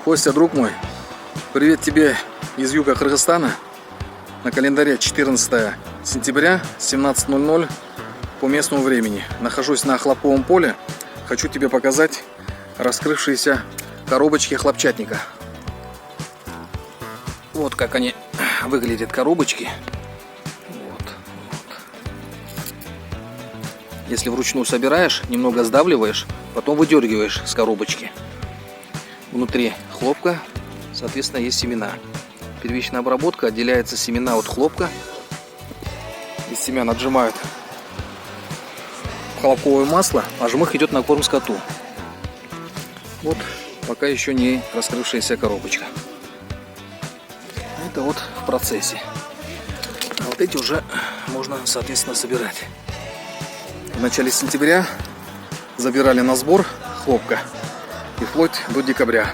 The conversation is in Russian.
Костя, друг мой, привет тебе из юга Кыргызстана. На календаре 14 сентября, 17:00 по местному времени. Нахожусь на хлопковом поле. Хочу тебе показать раскрывшиеся коробочки хлопчатника. Вот как они выглядят, коробочки. Вот. Если вручную собираешь, немного сдавливаешь, потом выдергиваешь с коробочки. Внутри хлопка, соответственно, есть семена. Первичная обработка, отделяется семена от хлопка. Из семян отжимают хлопковое масло, а жмых идет на корм скоту. Вот пока еще не раскрывшаяся коробочка. Это вот в процессе. А вот эти уже можно, соответственно, собирать. В начале сентября забирали на сбор хлопка и вплоть до декабря.